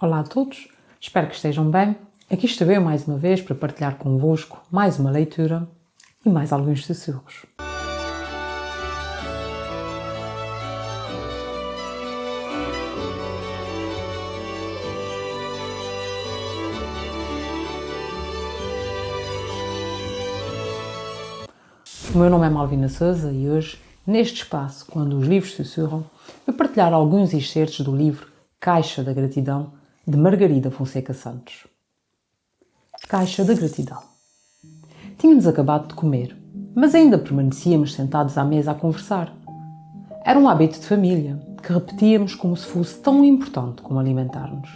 Olá a todos, espero que estejam bem. Aqui estou eu mais uma vez para partilhar convosco mais uma leitura e mais alguns sussurros. O meu nome é Malvina Sousa e hoje, neste espaço, quando os livros sussurram, vou partilhar alguns excertos do livro Caixa da Gratidão, de Margarida Fonseca Santos. Caixa da Gratidão. Tínhamos acabado de comer, mas ainda permanecíamos sentados à mesa a conversar. Era um hábito de família, que repetíamos como se fosse tão importante como alimentar-nos.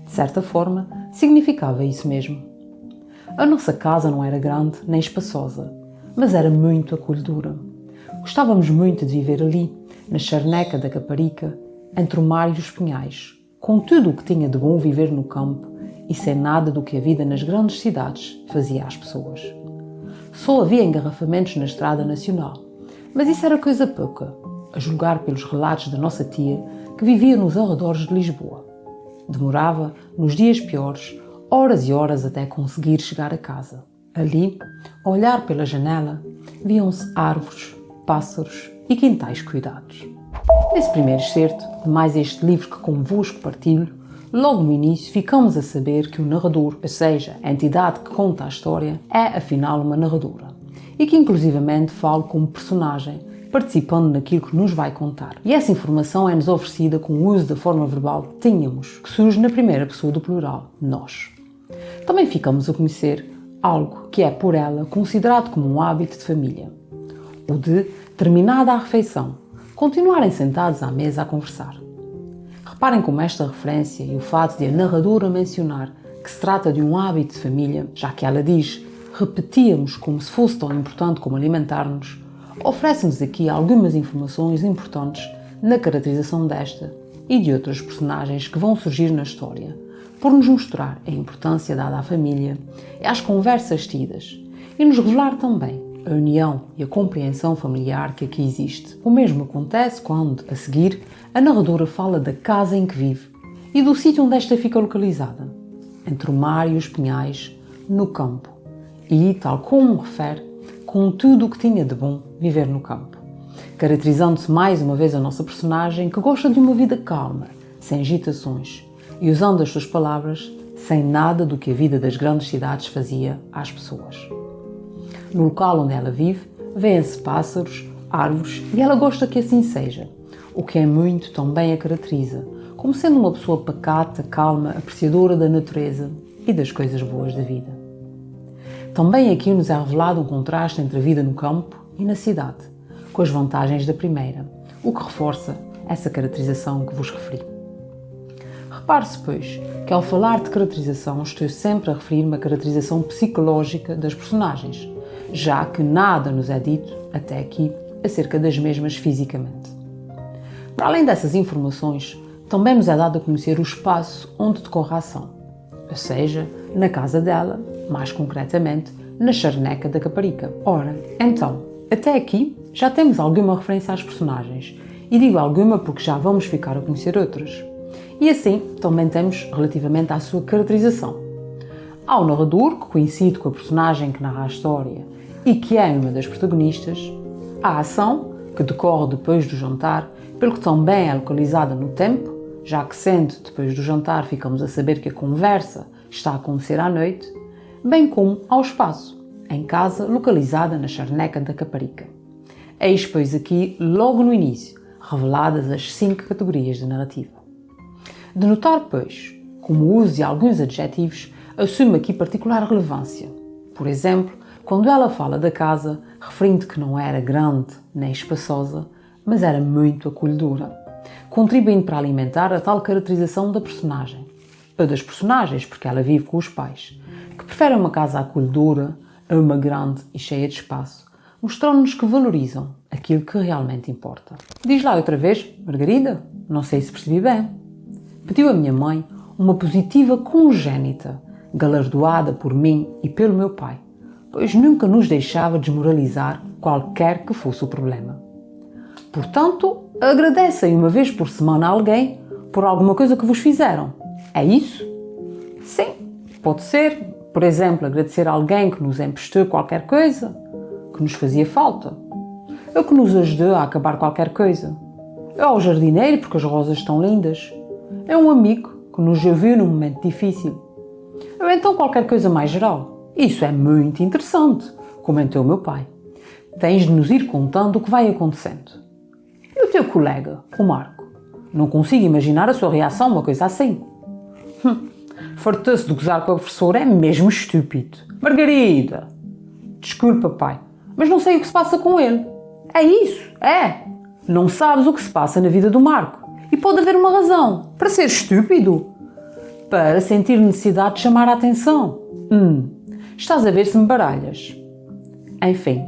De certa forma, significava isso mesmo. A nossa casa não era grande nem espaçosa, mas era muito acolhedora. Gostávamos muito de viver ali, na charneca da Caparica, entre o mar e os pinhais, com tudo o que tinha de bom viver no campo e sem nada do que a vida nas grandes cidades fazia às pessoas. Só havia engarrafamentos na estrada nacional, mas isso era coisa pouca, a julgar pelos relatos da nossa tia que vivia nos arredores de Lisboa. Demorava, nos dias piores, horas e horas até conseguir chegar a casa. Ali, a olhar pela janela, viam-se árvores, pássaros e quintais cuidados. Nesse primeiro excerto de mais este livro que convosco partilho, logo no início ficamos a saber que o narrador, ou seja, a entidade que conta a história, é afinal uma narradora e que inclusivamente fala como personagem, participando naquilo que nos vai contar. E essa informação é-nos oferecida com o uso da forma verbal tínhamos, que surge na primeira pessoa do plural, nós. Também ficamos a conhecer algo que é por ela considerado como um hábito de família, o de, terminada a refeição, continuarem sentados à mesa a conversar. Reparem como esta referência e o fato de a narradora mencionar que se trata de um hábito de família, já que ela diz repetíamos como se fosse tão importante como alimentar-nos, oferece-nos aqui algumas informações importantes na caracterização desta e de outros personagens que vão surgir na história, por nos mostrar a importância dada à família e às conversas tidas, e nos revelar também a união e a compreensão familiar que aqui existe. O mesmo acontece quando, a seguir, a narradora fala da casa em que vive e do sítio onde esta fica localizada, entre o mar e os pinhais, no campo, e, tal como refere, com tudo o que tinha de bom viver no campo, caracterizando-se mais uma vez a nossa personagem que gosta de uma vida calma, sem agitações, e usando as suas palavras, sem nada do que a vida das grandes cidades fazia às pessoas. No local onde ela vive, vêem-se pássaros, árvores e ela gosta que assim seja, o que é muito também a caracteriza, como sendo uma pessoa pacata, calma, apreciadora da natureza e das coisas boas da vida. Também aqui nos é revelado um contraste entre a vida no campo e na cidade, com as vantagens da primeira, o que reforça essa caracterização que vos referi. Repare-se, pois, que ao falar de caracterização estou sempre a referir-me à caracterização psicológica das personagens, já que nada nos é dito, até aqui, acerca das mesmas fisicamente. Para além dessas informações, também nos é dado a conhecer o espaço onde decorre a ação, ou seja, na casa dela, mais concretamente, na charneca da Caparica. Ora, então, até aqui já temos alguma referência às personagens, e digo alguma porque já vamos ficar a conhecer outras. E assim, também temos relativamente à sua caracterização. Há o narrador, que coincide com a personagem que narra a história e que é uma das protagonistas, a ação, que decorre depois do jantar, pelo que também é localizada no tempo, já que sendo depois do jantar ficamos a saber que a conversa está a acontecer à noite, bem como ao espaço, em casa localizada na charneca da Caparica. Eis, pois, aqui, logo no início, reveladas as 5 categorias de narrativa. De notar, pois, como o uso de alguns adjetivos assume aqui particular relevância. Por exemplo, quando ela fala da casa, referindo que não era grande nem espaçosa, mas era muito acolhedora, contribuindo para alimentar a tal caracterização da personagem, ou das personagens, porque ela vive com os pais, que preferem uma casa acolhedora a uma grande e cheia de espaço, mostrando-nos que valorizam aquilo que realmente importa. Diz lá outra vez, Margarida, não sei se percebi bem. Pediu a minha mãe uma positiva congénita, galardoada por mim e pelo meu pai, pois nunca nos deixava desmoralizar qualquer que fosse o problema. Portanto, agradecem uma vez por semana a alguém por alguma coisa que vos fizeram. É isso? Sim, pode ser. Por exemplo, agradecer a alguém que nos emprestou qualquer coisa, que nos fazia falta. Ou que nos ajudou a acabar qualquer coisa. Ou ao jardineiro, porque as rosas estão lindas. É um amigo que nos ouviu num momento difícil. Ou então qualquer coisa mais geral. Isso é muito interessante, comentou o meu pai. Tens de nos ir contando o que vai acontecendo. E o teu colega, o Marco? Não consigo imaginar a sua reação a uma coisa assim. Fartou-se de gozar com a professora, é mesmo estúpido. Margarida! Desculpa, pai, mas não sei o que se passa com ele. É isso, é. Não sabes o que se passa na vida do Marco. E pode haver uma razão. Para ser estúpido? Para sentir necessidade de chamar a atenção. Estás a ver se me baralhas. Enfim,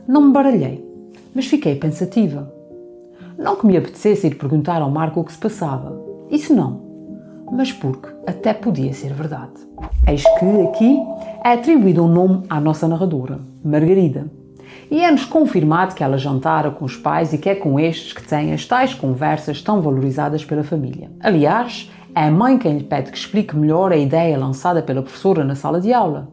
não me baralhei, mas fiquei pensativa. Não que me apetecesse ir perguntar ao Marco o que se passava. Isso não. Mas porque até podia ser verdade. Eis que aqui é atribuído um nome à nossa narradora, Margarida. E é-nos confirmado que ela jantara com os pais e que é com estes que tem as tais conversas tão valorizadas pela família. Aliás, é a mãe quem lhe pede que explique melhor a ideia lançada pela professora na sala de aula.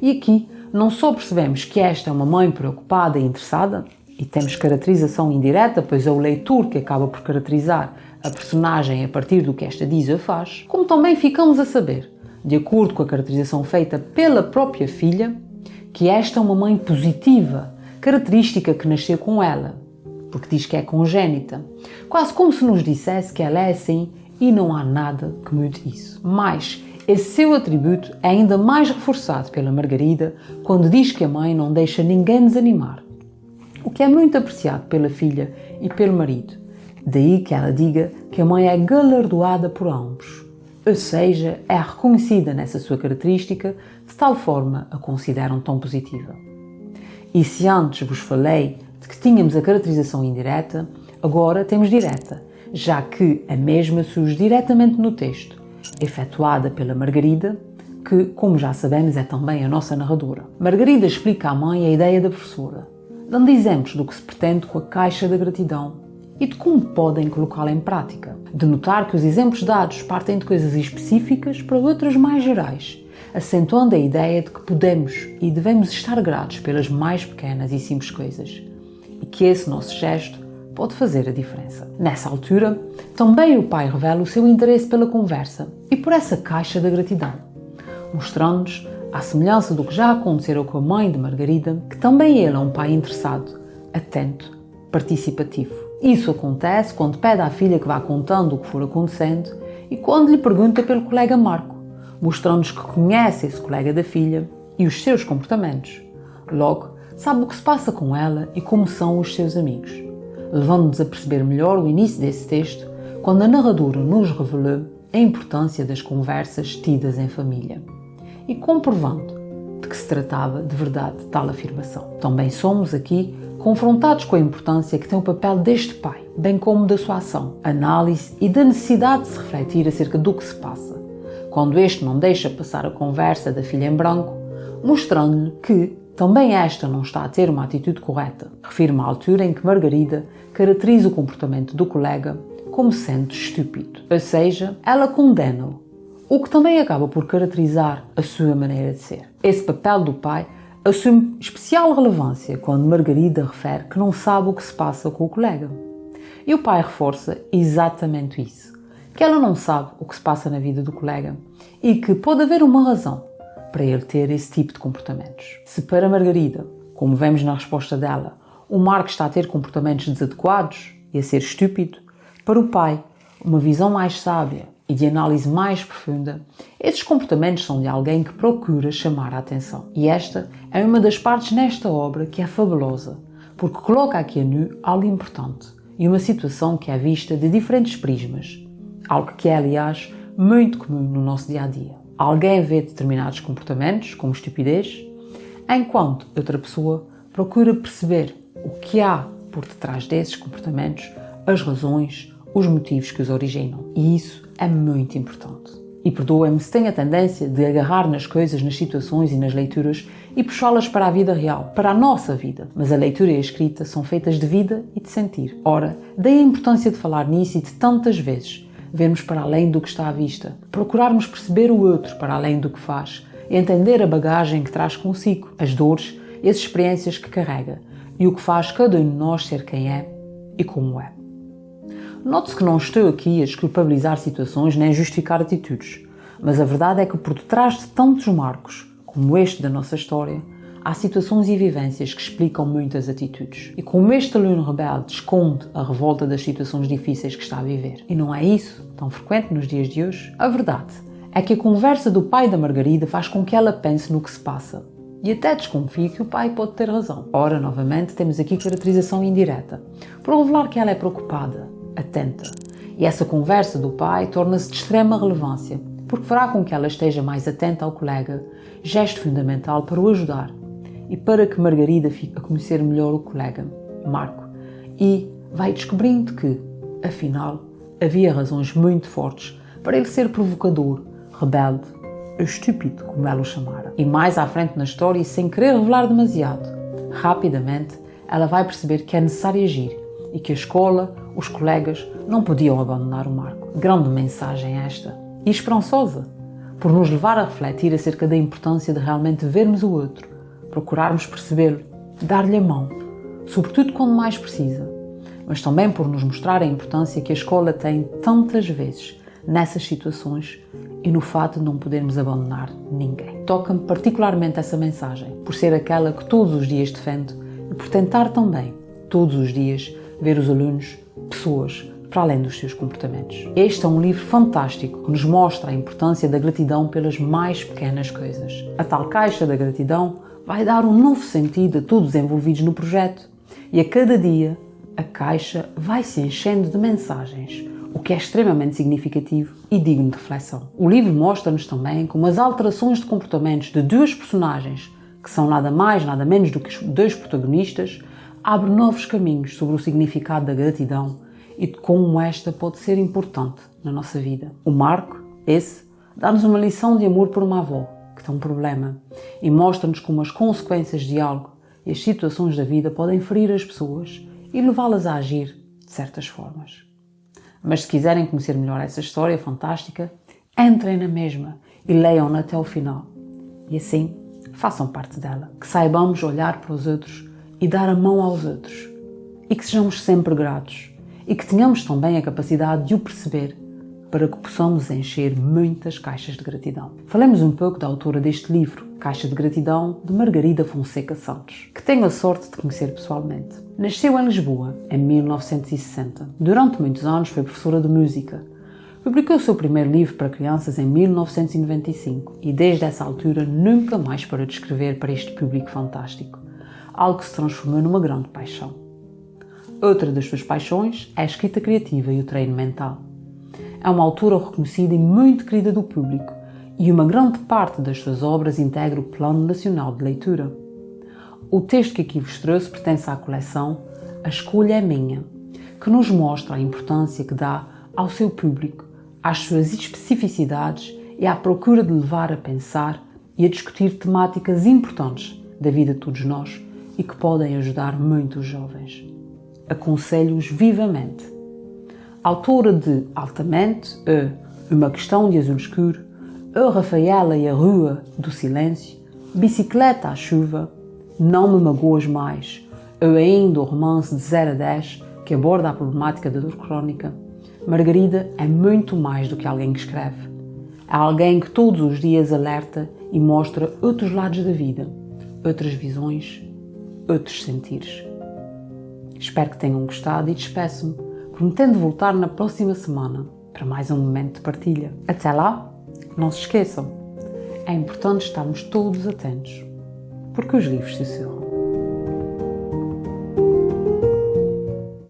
E aqui não só percebemos que esta é uma mãe preocupada e interessada, e temos caracterização indireta, pois é o leitor que acaba por caracterizar a personagem a partir do que esta diz ou faz, como também ficamos a saber, de acordo com a caracterização feita pela própria filha, que esta é uma mãe positiva, característica que nasceu com ela, porque diz que é congénita, quase como se nos dissesse que ela é assim e não há nada que mude isso. Mas esse seu atributo é ainda mais reforçado pela Margarida quando diz que a mãe não deixa ninguém desanimar, o que é muito apreciado pela filha e pelo marido. Daí que ela diga que a mãe é galardoada por ambos, ou seja, é reconhecida nessa sua característica, de tal forma a consideram tão positiva. E se antes vos falei de que tínhamos a caracterização indireta, agora temos direta, já que a mesma surge diretamente no texto, efetuada pela Margarida, que, como já sabemos, é também a nossa narradora. Margarida explica à mãe a ideia da professora, dando exemplos do que se pretende com a caixa da gratidão e de como podem colocá-la em prática. De notar que os exemplos dados partem de coisas específicas para outras mais gerais, acentuando a ideia de que podemos e devemos estar gratos pelas mais pequenas e simples coisas, e que esse nosso gesto pode fazer a diferença. Nessa altura, também o pai revela o seu interesse pela conversa e por essa caixa da gratidão, mostrando-nos, à semelhança do que já aconteceu com a mãe de Margarida, que também ele é um pai interessado, atento, participativo. Isso acontece quando pede à filha que vá contando o que for acontecendo e quando lhe pergunta pelo colega Marco, mostrando-nos que conhece esse colega da filha e os seus comportamentos. Logo, sabe o que se passa com ela e como são os seus amigos, levando-nos a perceber melhor o início desse texto, quando a narradora nos revelou a importância das conversas tidas em família e comprovando de que se tratava de verdade tal afirmação. Também somos aqui confrontados com a importância que tem o papel deste pai, bem como da sua ação, análise e da necessidade de se refletir acerca do que se passa, quando este não deixa passar a conversa da filha em branco, mostrando-lhe que também esta não está a ter uma atitude correta. Refirma a altura em que Margarida caracteriza o comportamento do colega como sendo estúpido, ou seja, ela condena-o, o que também acaba por caracterizar a sua maneira de ser. Esse papel do pai assume especial relevância quando Margarida refere que não sabe o que se passa com o colega. E o pai reforça exatamente isso, que ela não sabe o que se passa na vida do colega e que pode haver uma razão para ele ter esse tipo de comportamentos. Se para Margarida, como vemos na resposta dela, o Marco está a ter comportamentos desadequados e a ser estúpido, para o pai, uma visão mais sábia e de análise mais profunda, esses comportamentos são de alguém que procura chamar a atenção. E esta é uma das partes nesta obra que é fabulosa, porque coloca aqui a nu algo importante e uma situação que é vista de diferentes prismas, algo que é, aliás, muito comum no nosso dia-a-dia. Alguém vê determinados comportamentos, como estupidez, enquanto outra pessoa procura perceber o que há por detrás desses comportamentos, as razões, os motivos que os originam. E isso é muito importante. E perdoem-me se tenho a tendência de agarrar nas coisas, nas situações e nas leituras e puxá-las para a vida real, para a nossa vida. Mas a leitura e a escrita são feitas de vida e de sentir. Ora, daí a importância de falar nisso e de tantas vezes vermos para além do que está à vista, procurarmos perceber o outro para além do que faz e entender a bagagem que traz consigo, as dores e as experiências que carrega e o que faz cada um de nós ser quem é e como é. Note-se que não estou aqui a desculpabilizar situações nem a justificar atitudes, mas a verdade é que por detrás de tantos marcos, como este da nossa história, há situações e vivências que explicam muitas atitudes. E como este aluno rebelde esconde a revolta das situações difíceis que está a viver, e não é isso tão frequente nos dias de hoje, a verdade é que a conversa do pai da Margarida faz com que ela pense no que se passa. E até desconfie que o pai pode ter razão. Ora, novamente, temos aqui caracterização indireta, por revelar que ela é preocupada, atenta. E essa conversa do pai torna-se de extrema relevância, porque fará com que ela esteja mais atenta ao colega, gesto fundamental para o ajudar e para que Margarida fique a conhecer melhor o colega, Marco, e vai descobrindo que, afinal, havia razões muito fortes para ele ser provocador, rebelde, estúpido, como ela o chamara. E mais à frente na história, e sem querer revelar demasiado, rapidamente ela vai perceber que é necessário agir e que a escola, os colegas, não podiam abandonar o Marco. Grande mensagem esta, e esperançosa, por nos levar a refletir acerca da importância de realmente vermos o outro, procurarmos percebê-lo, dar-lhe a mão, sobretudo quando mais precisa, mas também por nos mostrar a importância que a escola tem tantas vezes nessas situações e no fato de não podermos abandonar ninguém. Toca-me particularmente essa mensagem, por ser aquela que todos os dias defendo e por tentar também, todos os dias, ver os alunos, pessoas, para além dos seus comportamentos. Este é um livro fantástico que nos mostra a importância da gratidão pelas mais pequenas coisas. A tal caixa da gratidão vai dar um novo sentido a todos os envolvidos no projeto e a cada dia a caixa vai se enchendo de mensagens, o que é extremamente significativo e digno de reflexão. O livro mostra-nos também como as alterações de comportamentos de duas personagens, que são nada mais, nada menos do que os dois protagonistas, abrem novos caminhos sobre o significado da gratidão e de como esta pode ser importante na nossa vida. O Marco, esse, dá-nos uma lição de amor por uma avó que tem um problema e mostra-nos como as consequências de algo e as situações da vida podem ferir as pessoas e levá-las a agir de certas formas. Mas se quiserem conhecer melhor essa história fantástica, entrem na mesma e leiam-na até ao final. E assim, façam parte dela. Que saibamos olhar para os outros e dar a mão aos outros. E que sejamos sempre gratos. E que tenhamos também a capacidade de o perceber para que possamos encher muitas caixas de gratidão. Falemos um pouco da autora deste livro, Caixa de Gratidão, de Margarida Fonseca Santos, que tenho a sorte de conhecer pessoalmente. Nasceu em Lisboa, em 1960. Durante muitos anos foi professora de música. Publicou o seu primeiro livro para crianças em 1995 e desde essa altura nunca mais parou de escrever para este público fantástico, algo que se transformou numa grande paixão. Outra das suas paixões é a escrita criativa e o treino mental. É uma autora reconhecida e muito querida do público e uma grande parte das suas obras integra o Plano Nacional de Leitura. O texto que aqui vos trouxe pertence à coleção A Escolha é Minha, que nos mostra a importância que dá ao seu público, às suas especificidades e à procura de levar a pensar e a discutir temáticas importantes da vida de todos nós e que podem ajudar muito os jovens. Aconselho-os vivamente. Autora de Altamente, Uma Questão de Azul Escuro, A Rafaela e a Rua do Silêncio, Bicicleta à Chuva, Não Me Magoas Mais, ou ainda o romance de 0 a 10, que aborda a problemática da dor crónica, Margarida é muito mais do que alguém que escreve. É alguém que todos os dias alerta e mostra outros lados da vida, outras visões, outros sentires. Espero que tenham gostado e despeço-me, prometendo voltar na próxima semana para mais um momento de partilha. Até lá, não se esqueçam, é importante estarmos todos atentos, porque os livros sussurram.